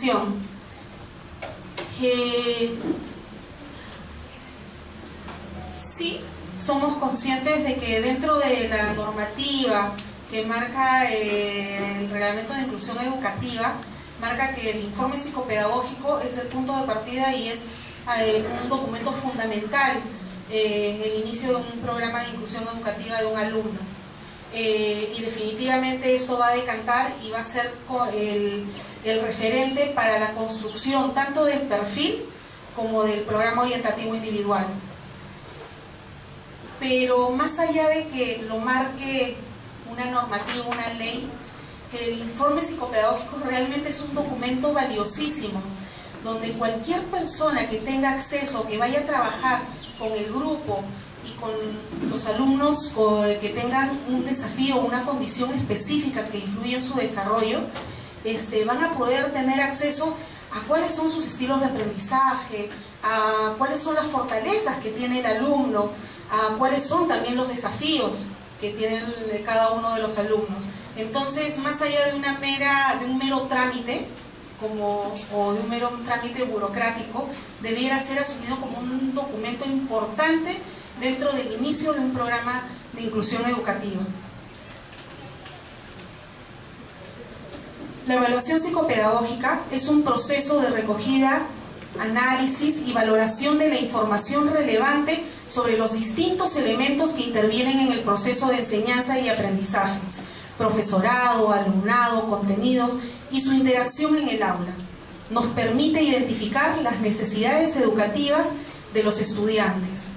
continuación. Sí, somos conscientes de que dentro de la normativa que marca el Reglamento de Inclusión Educativa, marca que el informe psicopedagógico es el punto de partida y es un documento fundamental en el inicio de un programa de inclusión educativa de un alumno. Y definitivamente esto va a decantar y va a ser el referente para la construcción tanto del perfil como del programa orientativo individual. Pero más allá de que lo marque una normativa, una ley, el informe psicopedagógico realmente es un documento valiosísimo, donde cualquier persona que tenga acceso, que vaya a trabajar con el grupo y con los alumnos que tengan un desafío o una condición específica que influye en su desarrollo, van a poder tener acceso a cuáles son sus estilos de aprendizaje, a cuáles son las fortalezas que tiene el alumno, a cuáles son también los desafíos que tienen cada uno de los alumnos. Entonces, más allá de un mero trámite, o de un mero trámite burocrático, debiera ser asumido como un documento importante dentro del inicio de un programa de inclusión educativa. La evaluación psicopedagógica es un proceso de recogida, análisis y valoración de la información relevante sobre los distintos elementos que intervienen en el proceso de enseñanza y aprendizaje, profesorado, alumnado, contenidos y su interacción en el aula. Nos permite identificar las necesidades educativas de los estudiantes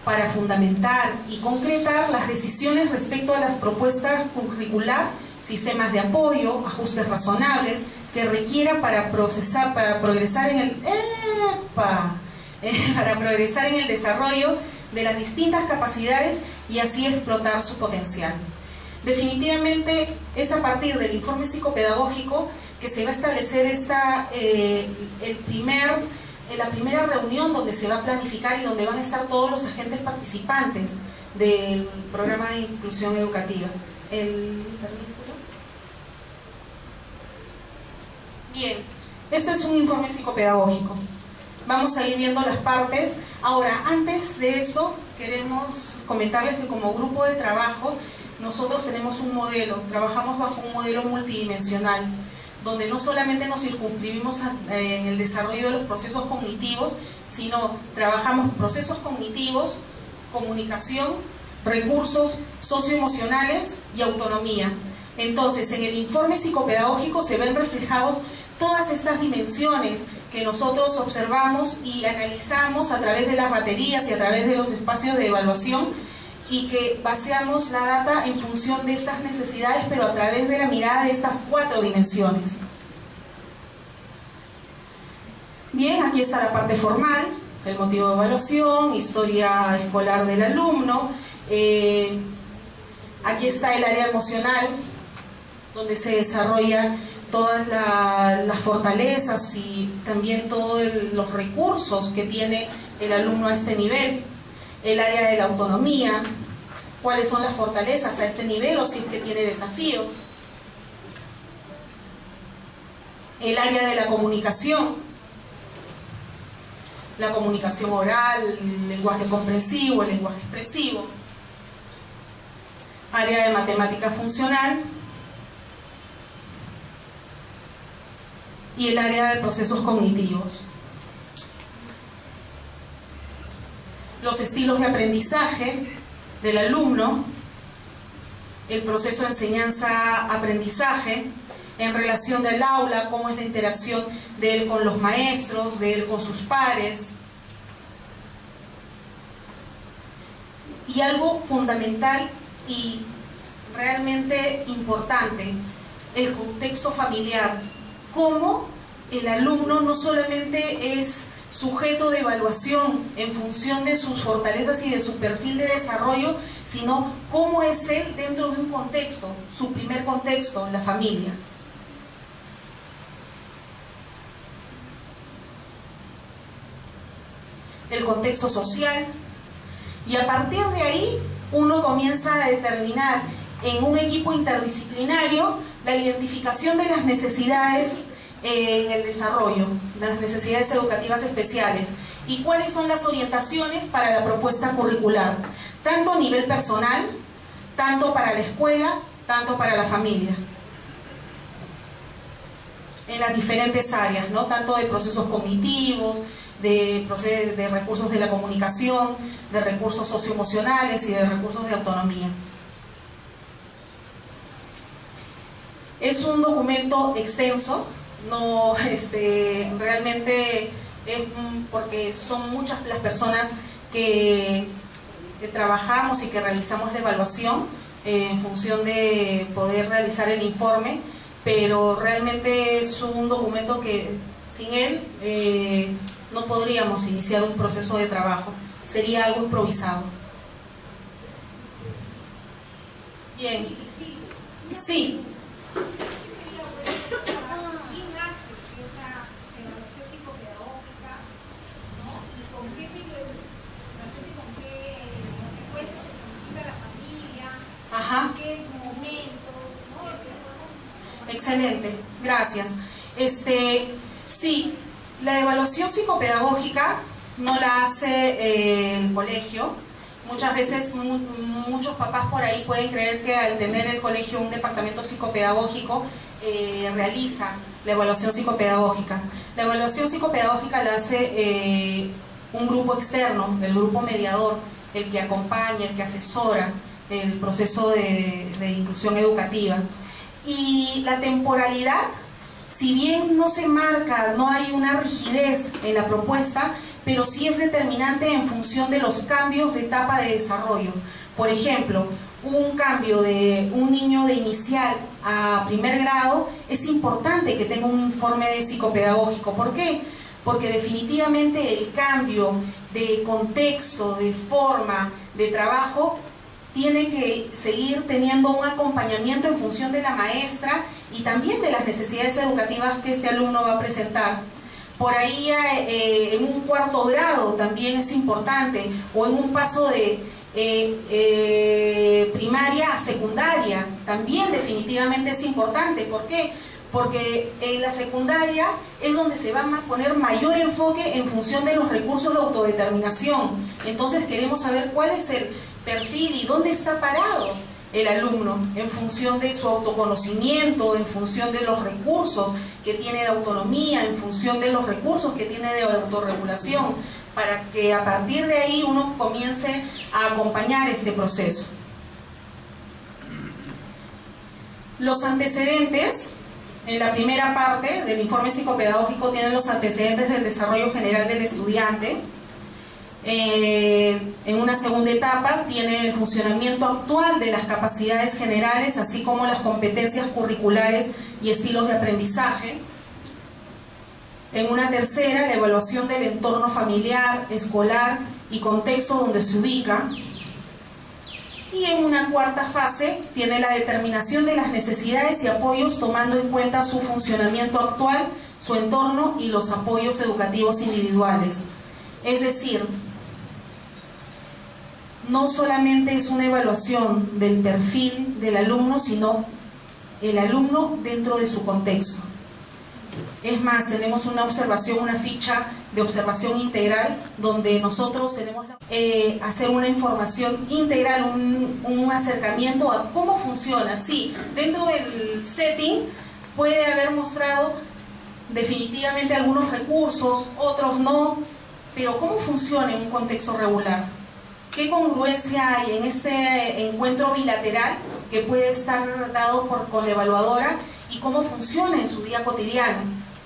para fundamentar y concretar las decisiones respecto a las propuestas curricular, sistemas de apoyo, ajustes razonables que requiera para progresar en el desarrollo de las distintas capacidades y así explotar su potencial. Definitivamente es a partir del informe psicopedagógico que se va a establecer la primera reunión donde se va a planificar y donde van a estar todos los agentes participantes del programa de inclusión educativa. Bien, este es un informe psicopedagógico. Vamos a ir viendo las partes. Ahora, antes de eso, queremos comentarles que como grupo de trabajo nosotros tenemos un modelo, trabajamos bajo un modelo multidimensional, donde no solamente nos circunscribimos en el desarrollo de los procesos cognitivos, sino trabajamos procesos cognitivos, comunicación, recursos socioemocionales y autonomía. Entonces, en el informe psicopedagógico se ven reflejados todas estas dimensiones que nosotros observamos y analizamos a través de las baterías y a través de los espacios de evaluación, y que baseamos la data en función de estas necesidades, pero a través de la mirada de estas 4 dimensiones. Bien, aquí está la parte formal, el motivo de evaluación, historia escolar del alumno. Aquí está el área emocional, donde se desarrolla todas las fortalezas y también todos los recursos que tiene el alumno a este nivel. El área de la autonomía, cuáles son las fortalezas a este nivel o si es que tiene desafíos. El área de la comunicación oral, el lenguaje comprensivo, el lenguaje expresivo. Área de matemática funcional y el área de procesos cognitivos. Los estilos de aprendizaje del alumno, el proceso de enseñanza-aprendizaje en relación del aula, cómo es la interacción de él con los maestros, de él con sus pares. Y algo fundamental y realmente importante, el contexto familiar, cómo el alumno no solamente es sujeto de evaluación en función de sus fortalezas y de su perfil de desarrollo, sino cómo es él dentro de un contexto, su primer contexto, la familia. El contexto social, y a partir de ahí uno comienza a determinar en un equipo interdisciplinario la identificación de las necesidades en el desarrollo, las necesidades educativas especiales y cuáles son las orientaciones para la propuesta curricular, tanto a nivel personal, tanto para la escuela, tanto para la familia, en las diferentes áreas, ¿no? Tanto de procesos cognitivos, de recursos de la comunicación, de recursos socioemocionales y de recursos de autonomía. Es un documento extenso, no realmente es porque son muchas las personas que trabajamos y que realizamos la evaluación en función de poder realizar el informe, pero realmente es un documento que sin él no podríamos iniciar un proceso de trabajo, sería algo improvisado. Bien, sí. Ajá. Excelente, gracias. Sí, la evaluación psicopedagógica no la hace el colegio. Muchas veces muchos papás por ahí pueden creer que al tener el colegio un departamento psicopedagógico realiza la evaluación psicopedagógica. La evaluación psicopedagógica la hace un grupo externo, el grupo mediador, el que acompaña, el que asesora el proceso de inclusión educativa. Y la temporalidad, si bien no se marca, no hay una rigidez en la propuesta, pero sí es determinante en función de los cambios de etapa de desarrollo. Por ejemplo, un cambio de un niño de inicial a primer grado, es importante que tenga un informe de psicopedagógico. ¿Por qué? Porque definitivamente el cambio de contexto, de forma, de trabajo, tiene que seguir teniendo un acompañamiento en función de la maestra y también de las necesidades educativas que este alumno va a presentar. Por ahí en un cuarto grado también es importante, o en un paso de primaria a secundaria, también definitivamente es importante. ¿Por qué? Porque en la secundaria es donde se va a poner mayor enfoque en función de los recursos de autodeterminación. Entonces queremos saber cuál es el perfil y dónde está parado el alumno en función de su autoconocimiento, en función de los recursos que tiene de autonomía, en función de los recursos que tiene de autorregulación, para que a partir de ahí uno comience a acompañar este proceso. Los antecedentes, en la primera parte del informe psicopedagógico tienen los antecedentes del desarrollo general del estudiante. En una segunda etapa tiene el funcionamiento actual de las capacidades generales, así como las competencias curriculares y estilos de aprendizaje. En una tercera, la evaluación del entorno familiar, escolar y contexto donde se ubica. Y en una cuarta fase tiene la determinación de las necesidades y apoyos tomando en cuenta su funcionamiento actual, su entorno y los apoyos educativos individuales. Es decir, no solamente es una evaluación del perfil del alumno, sino el alumno dentro de su contexto. Es más, tenemos una observación, una ficha de observación integral, donde nosotros tenemos hacer una información integral, un acercamiento a cómo funciona. Sí, dentro del setting puede haber mostrado definitivamente algunos recursos, otros no, pero ¿cómo funciona en un contexto regular? ¿Qué congruencia hay en este encuentro bilateral que puede estar dado con la evaluadora y cómo funciona en su día cotidiano?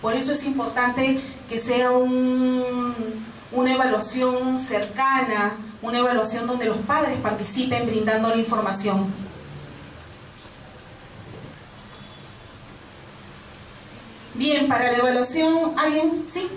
Por eso es importante que sea una evaluación cercana, una evaluación donde los padres participen brindando la información. Bien, para la evaluación, ¿alguien? ¿Sí?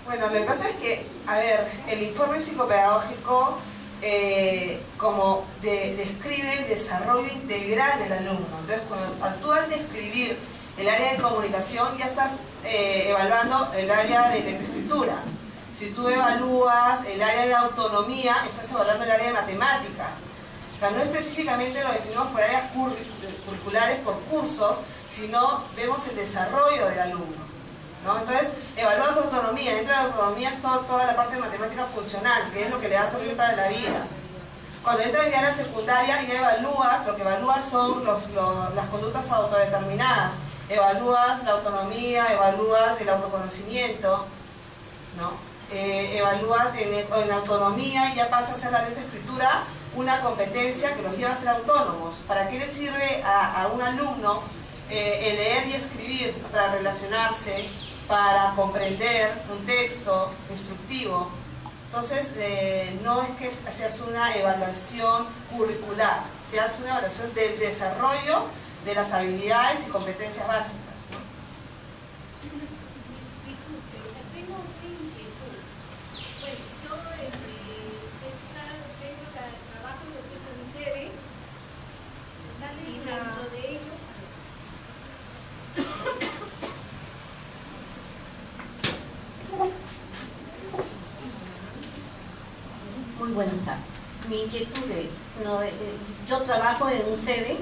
Bueno, lo que pasa es que, a ver, el informe psicopedagógico como describe el desarrollo integral del alumno. Entonces, cuando tú al describir el área de comunicación, ya estás evaluando el área de lectoescritura. Si tú evalúas el área de autonomía, estás evaluando el área de matemática. O sea, no específicamente lo definimos por áreas curriculares, por cursos, sino vemos el desarrollo del alumno, ¿no? Entonces, evalúas autonomía. Dentro de la autonomía es toda la parte de matemática funcional, que es lo que le va a servir para la vida. Cuando entras ya a la secundaria, ya evalúas, lo que evalúas son las conductas autodeterminadas. Evalúas la autonomía, evalúas el autoconocimiento, ¿no? Evalúas en autonomía, ya pasa a ser la lectoescritura una competencia que los lleva a ser autónomos. ¿Para qué le sirve a un alumno el leer y escribir? Para relacionarse, para comprender un texto instructivo. Entonces, no es que se hace una evaluación curricular, se hace una evaluación del desarrollo de las habilidades y competencias básicas. Muy buenas tardes. Mi inquietud es, yo trabajo en un sede,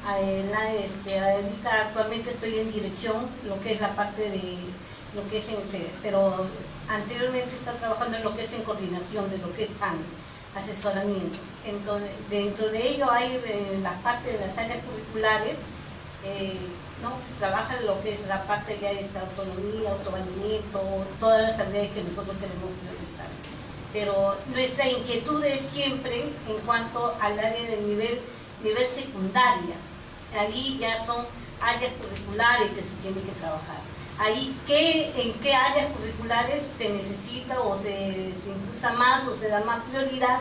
ahorita actualmente estoy en dirección, lo que es la parte de lo que es en el sede, pero anteriormente estaba trabajando en lo que es en coordinación de lo que es asesoramiento. Entonces, dentro de ello hay la parte de las áreas curriculares, ¿no? Se trabaja en lo que es la parte ya de esta autonomía, autovalimiento, todas las habilidades que nosotros queremos priorizar. Pero nuestra inquietud es siempre en cuanto al área del nivel secundaria. Allí ya son áreas curriculares que se tienen que trabajar. Ahí, ¿en qué áreas curriculares se necesita o se impulsa más o se da más prioridad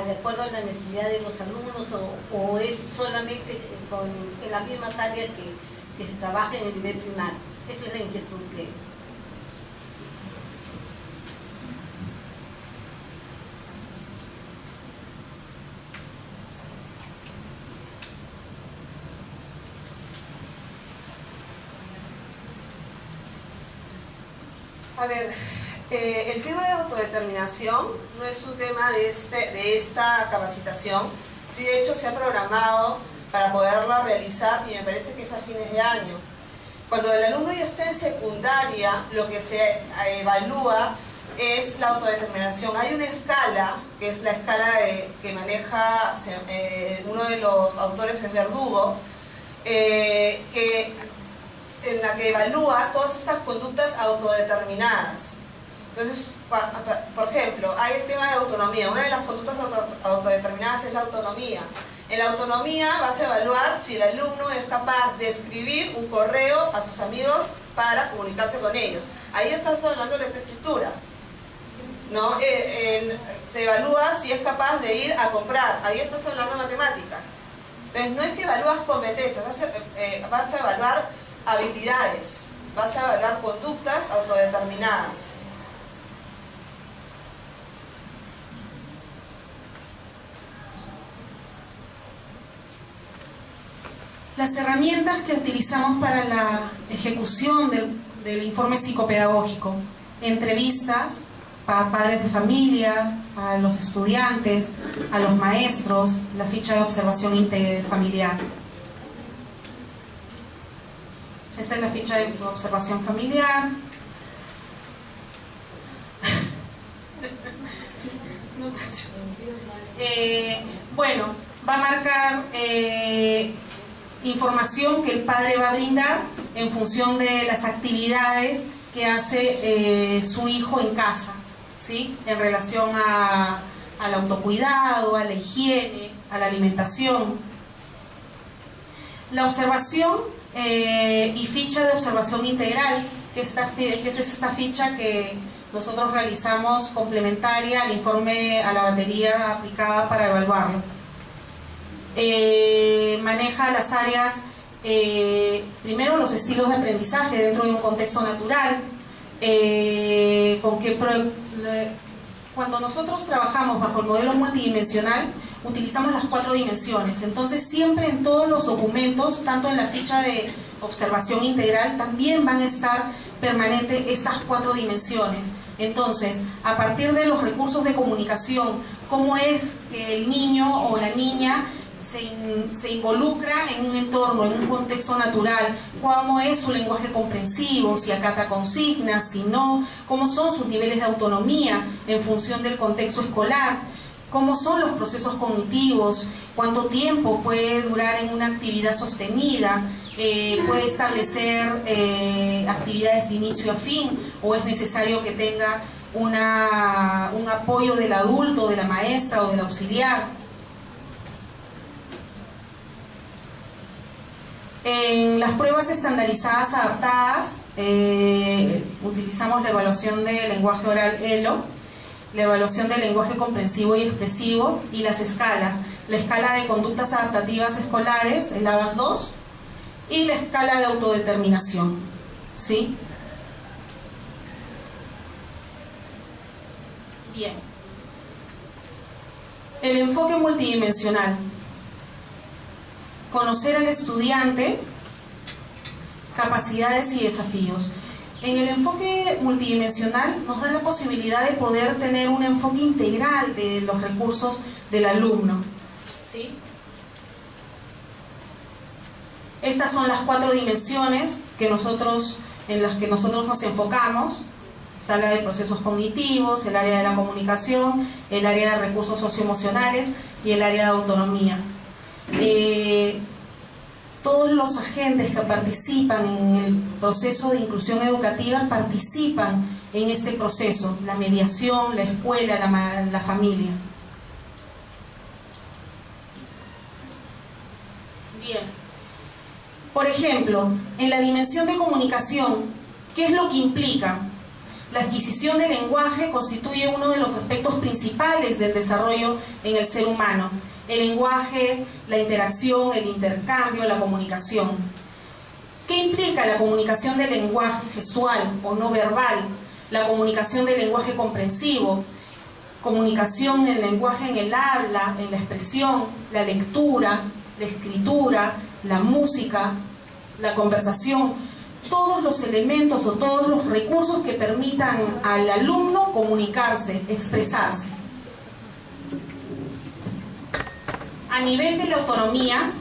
de acuerdo a la necesidad de los alumnos o es solamente en las mismas áreas que se trabaja en el nivel primario? Esa es la inquietud que... A ver, el tema de autodeterminación no es un tema de esta capacitación. Sí, de hecho se ha programado para poderla realizar y me parece que es a fines de año. Cuando el alumno ya está en secundaria, lo que se evalúa es la autodeterminación. Hay una escala, que es la escala que maneja uno de los autores, es Verdugo, en la que evalúa todas estas conductas autodeterminadas. Entonces, por ejemplo, hay el tema de autonomía. Una de las conductas autodeterminadas es la autonomía. En la autonomía vas a evaluar si el alumno es capaz de escribir un correo a sus amigos para comunicarse con ellos. Ahí estás hablando de lectoescritura, ¿no? Te evalúas si es capaz de ir a comprar. Ahí estás hablando de matemática. Entonces, no es que evalúas competencias, vas a evaluar habilidades, vas a evaluar conductas autodeterminadas. Las herramientas que utilizamos para la ejecución del informe psicopedagógico: entrevistas para padres de familia, a los estudiantes, a los maestros, la ficha de observación interfamiliar. Esta es la ficha de observación familiar. Bueno, va a marcar información que el padre va a brindar en función de las actividades que hace su hijo en casa, ¿sí? En relación al autocuidado, a la higiene, a la alimentación. La observación y ficha de observación integral, que es esta ficha que nosotros realizamos complementaria al informe, a la batería aplicada para evaluarlo. Maneja las áreas, primero los estilos de aprendizaje dentro de un contexto natural, cuando nosotros trabajamos bajo el modelo multidimensional, utilizamos las 4 dimensiones. Entonces, siempre en todos los documentos, tanto en la ficha de observación integral, también van a estar permanentes estas 4 dimensiones. Entonces, a partir de los recursos de comunicación, cómo es que el niño o la niña se involucra en un entorno, en un contexto natural, cómo es su lenguaje comprensivo, si acata consignas, si no, cómo son sus niveles de autonomía en función del contexto escolar, cómo son los procesos cognitivos, cuánto tiempo puede durar en una actividad sostenida, puede establecer actividades de inicio a fin, o es necesario que tenga un apoyo del adulto, de la maestra o del auxiliar. En las pruebas estandarizadas adaptadas, utilizamos la evaluación de lenguaje oral ELO, la evaluación del lenguaje comprensivo y expresivo y las escalas. La escala de conductas adaptativas escolares, el ABAS 2, y la escala de autodeterminación. ¿Sí? Bien. El enfoque multidimensional. Conocer al estudiante, capacidades y desafíos. En el enfoque multidimensional nos da la posibilidad de poder tener un enfoque integral de los recursos del alumno. ¿Sí? Estas son las 4 dimensiones en las que nosotros nos enfocamos. Sala de procesos cognitivos, el área de la comunicación, el área de recursos socioemocionales y el área de autonomía. Todos los agentes que participan en el proceso de inclusión educativa participan en este proceso: la mediación, la escuela, la familia. Bien. Por ejemplo, en la dimensión de comunicación, ¿qué es lo que implica? La adquisición del lenguaje constituye uno de los aspectos principales del desarrollo en el ser humano. El lenguaje, la interacción, el intercambio, la comunicación. ¿Qué implica la comunicación del lenguaje gestual o no verbal? La comunicación del lenguaje comprensivo, comunicación del lenguaje en el habla, en la expresión, la lectura, la escritura, la música, la conversación, todos los elementos o todos los recursos que permitan al alumno comunicarse, expresarse. A nivel de la autonomía,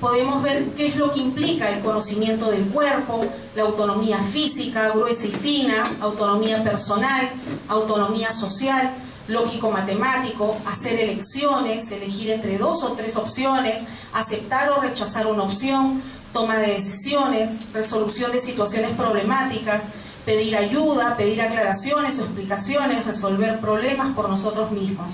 podemos ver qué es lo que implica el conocimiento del cuerpo, la autonomía física, gruesa y fina, autonomía personal, autonomía social, lógico-matemático, hacer elecciones, elegir entre 2 o 3 opciones, aceptar o rechazar una opción, toma de decisiones, resolución de situaciones problemáticas, pedir ayuda, pedir aclaraciones o explicaciones, resolver problemas por nosotros mismos.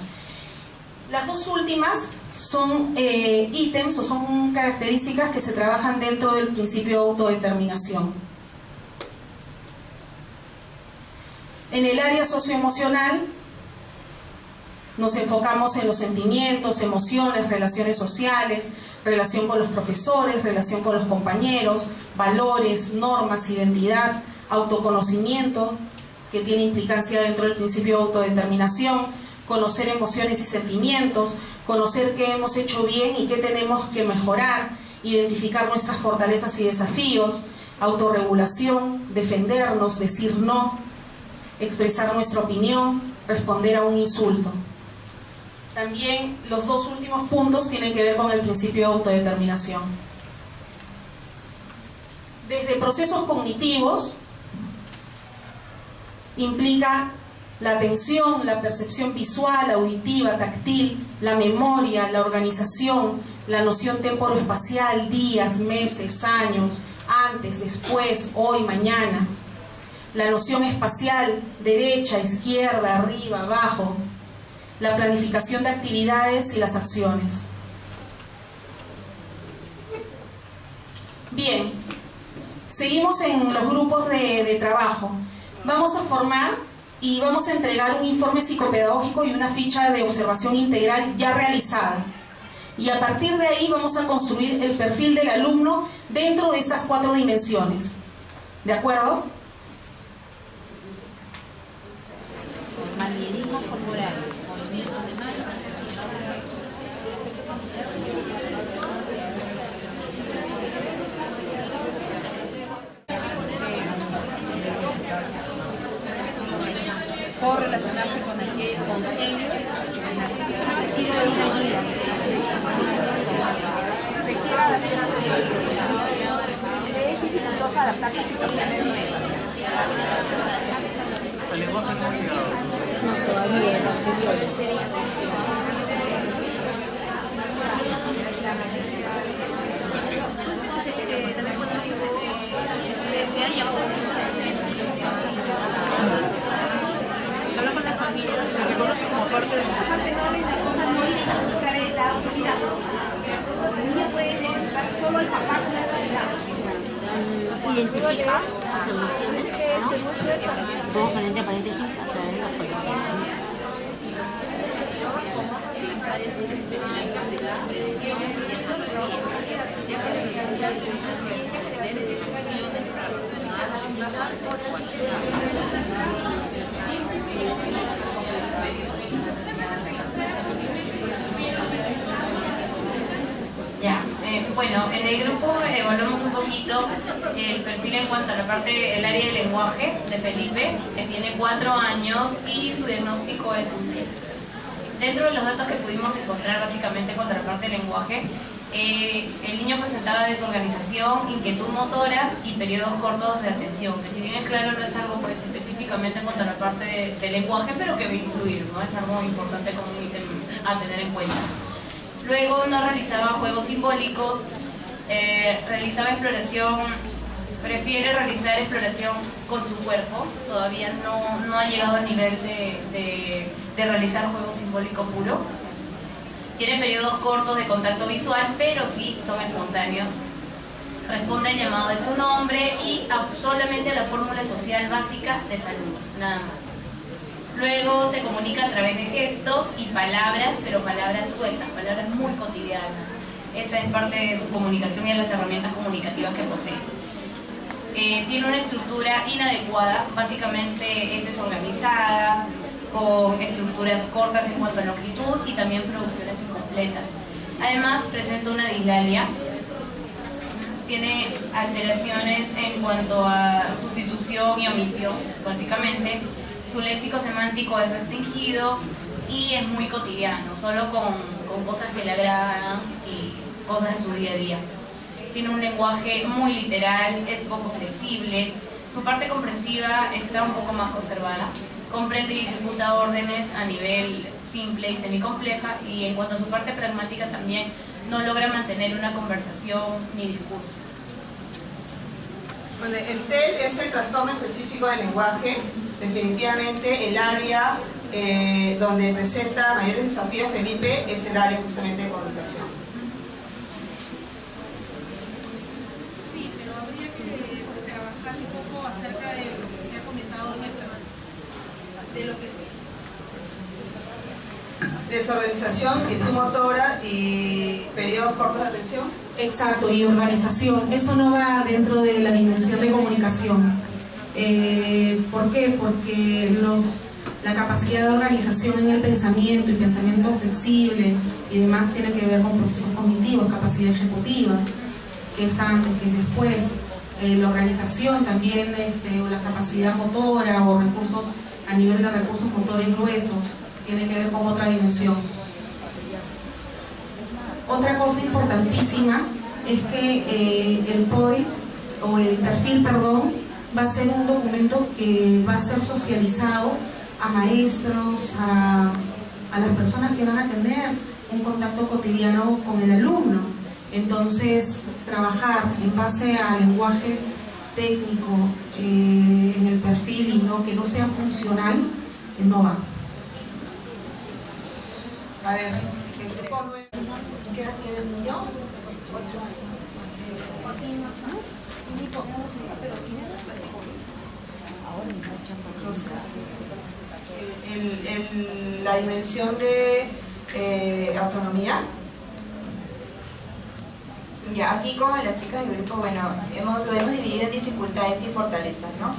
Las 2 últimas son ítems o son características que se trabajan dentro del principio de autodeterminación. En el área socioemocional nos enfocamos en los sentimientos, emociones, relaciones sociales, relación con los profesores, relación con los compañeros, valores, normas, identidad, autoconocimiento, que tiene implicancia dentro del principio de autodeterminación, conocer emociones y sentimientos, conocer qué hemos hecho bien y qué tenemos que mejorar, identificar nuestras fortalezas y desafíos, autorregulación, defendernos, decir no, expresar nuestra opinión, responder a un insulto. También los 2 últimos puntos tienen que ver con el principio de autodeterminación. Desde procesos cognitivos implica la atención, la percepción visual, auditiva, táctil, la memoria, la organización, la noción temporoespacial, días, meses, años, antes, después, hoy, mañana. La noción espacial, derecha, izquierda, arriba, abajo. La planificación de actividades y las acciones. Bien, seguimos en los grupos de trabajo. Vamos a formar y vamos a entregar un informe psicopedagógico y una ficha de observación integral ya realizada. Y a partir de ahí vamos a construir el perfil del alumno dentro de estas 4 dimensiones. ¿De acuerdo? Habla con la familia, se reconoce como parte de su solo el papá identifica su solución, ¿no? Pongo entre paréntesis a través de la fotografía. Ya, bueno, en el grupo evaluamos un poquito el perfil en cuanto a la parte del área de lenguaje de Felipe, que tiene 4 años y su diagnóstico es un TEA. Dentro de los datos que pudimos encontrar básicamente en cuanto a la parte del lenguaje, el niño presentaba desorganización, inquietud motora y periodos cortos de atención, que si bien es claro no es algo pues específicamente en cuanto a la parte de lenguaje, pero que va a influir, ¿no? Es algo importante como un ítem a tener en cuenta. Luego no realizaba juegos simbólicos, realizaba exploración, prefiere realizar exploración con su cuerpo, todavía no ha llegado al nivel de realizar juego simbólico puro. Tiene periodos cortos de contacto visual, pero sí son espontáneos. Responde al llamado de su nombre y solamente a la fórmula social básica de salud, nada más. Luego se comunica a través de gestos y palabras, pero palabras sueltas, palabras muy cotidianas. Esa es parte de su comunicación y de las herramientas comunicativas que posee. Tiene una estructura inadecuada, básicamente es desorganizada, con estructuras cortas en cuanto a longitud y también producciones incompletas. Además presenta una dislalia, tiene alteraciones en cuanto a sustitución y omisión, básicamente. Su léxico semántico es restringido y es muy cotidiano, solo con cosas que le agradan y cosas de su día a día. Tiene un lenguaje muy literal, es poco flexible, su parte comprensiva está un poco más conservada, comprende y ejecuta órdenes a nivel simple y semicompleja, y en cuanto a su parte pragmática también no logra mantener una conversación ni discurso. Bueno, el TEL es el trastorno específico del lenguaje. Definitivamente el área donde presenta mayores desafíos Felipe es el área justamente de comunicación. Sí, pero habría que trabajar un poco acerca de lo que se ha comentado en el tema, de lo que... Desorganización, inquietud motora y periodos cortos de atención. Exacto, y organización. Eso no va dentro de la dimensión de comunicación. ¿Por qué? Porque la capacidad de organización en el pensamiento y pensamiento flexible y demás tiene que ver con procesos cognitivos, capacidad ejecutiva, que es antes, que es después. La organización también, o la capacidad motora o recursos a nivel de recursos motores gruesos, tiene que ver con otra dimensión. Otra cosa importantísima es que el POI, o el perfil, perdón, va a ser un documento que va a ser socializado a maestros, a las personas que van a tener un contacto cotidiano con el alumno. Entonces, trabajar en base al lenguaje técnico en el perfil y que no sea funcional, no va. A ver, ¿qué edad tiene el niño? 8 años. La dimensión de autonomía. Ya, aquí con las chicas del grupo, bueno, lo hemos dividido en dificultades y fortalezas, ¿no?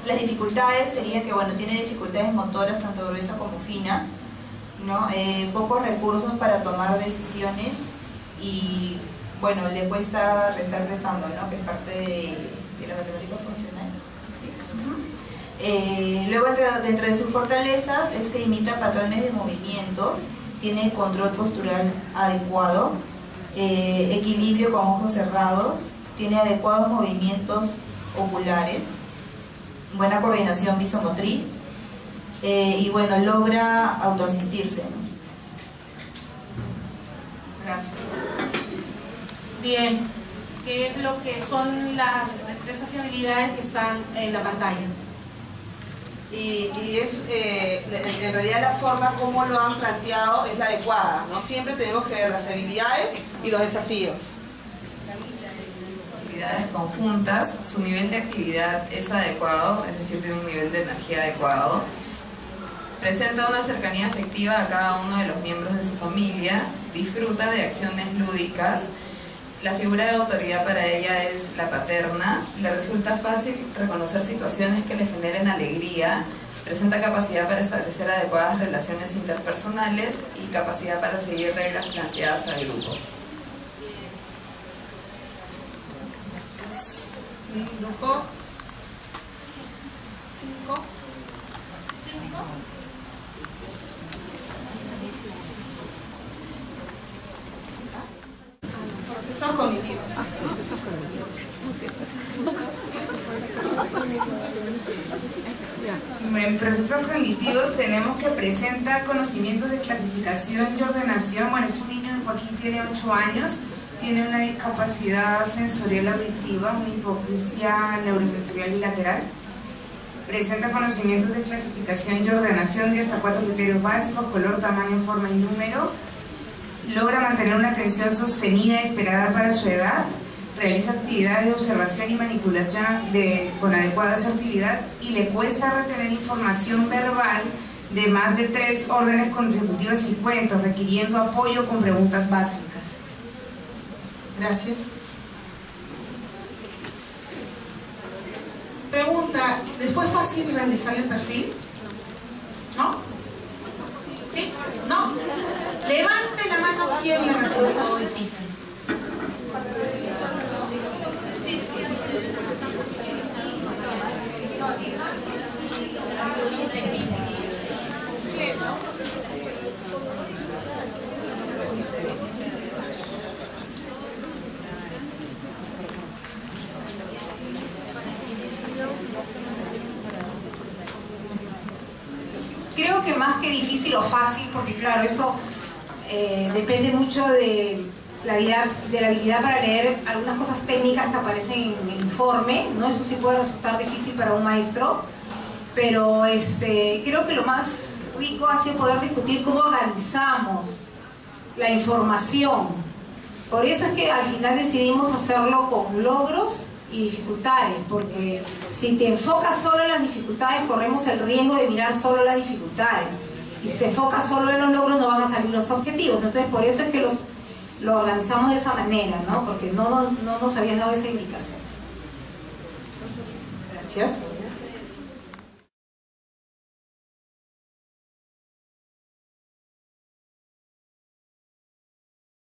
Las dificultades serían que, bueno, tiene dificultades motoras, tanto gruesa como fina, ¿no? Pocos recursos para tomar decisiones y, bueno, le cuesta estar prestando, ¿no? Que es parte de la matemática funcional. ¿Sí? Luego, dentro de sus fortalezas, es que imita patrones de movimientos tiene control postural adecuado, equilibrio con ojos cerrados, tiene adecuados movimientos oculares, buena coordinación visomotriz y bueno, logra autoasistirse, ¿no? Gracias. Bien, ¿qué es lo que son las destrezas y habilidades que están en la pantalla? Y es, en realidad la forma como lo han planteado es la adecuada, ¿no? Siempre tenemos que ver las habilidades y los desafíos. Actividades conjuntas, su nivel de actividad es adecuado, es decir, tiene un nivel de energía adecuado. Presenta una cercanía afectiva a cada uno de los miembros de su familia, disfruta de acciones lúdicas. La figura de autoridad para ella es la paterna, le resulta fácil reconocer situaciones que le generen alegría, presenta capacidad para establecer adecuadas relaciones interpersonales y capacidad para seguir reglas planteadas al grupo. Gracias. Y grupo 5. Procesos cognitivos. En procesos cognitivos tenemos que presenta conocimientos de clasificación y ordenación. Bueno, es un niño, Joaquín tiene 8 años, tiene una discapacidad sensorial auditiva, una hipoacusia neurosensorial bilateral. Presenta conocimientos de clasificación y ordenación de hasta 4 criterios básicos: color, tamaño, forma y número. Logra mantener una atención sostenida y esperada para su edad. Realiza actividades de observación y manipulación con adecuada asertividad y le cuesta retener información verbal de más de 3 órdenes consecutivas y cuentos, requiriendo apoyo con preguntas básicas. Gracias. Pregunta, ¿les fue fácil realizar el perfil? ¿No? ¿Sí? ¿No? Levante la mano quien le resultó difícil. Creo que más que difícil o fácil, porque claro, eso depende mucho de la habilidad para leer algunas cosas técnicas que aparecen en el informe, ¿no? Eso sí puede resultar difícil para un maestro, pero creo que lo más rico ha sido poder discutir cómo organizamos la información. Por eso es que al final decidimos hacerlo con logros y dificultades, porque si te enfocas solo en las dificultades, corremos el riesgo de mirar solo las dificultades, y si te enfocas solo en los logros, no van a salir los objetivos. Entonces por eso es que lo organizamos de esa manera, ¿no? Porque no nos habían dado esa indicación. Gracias.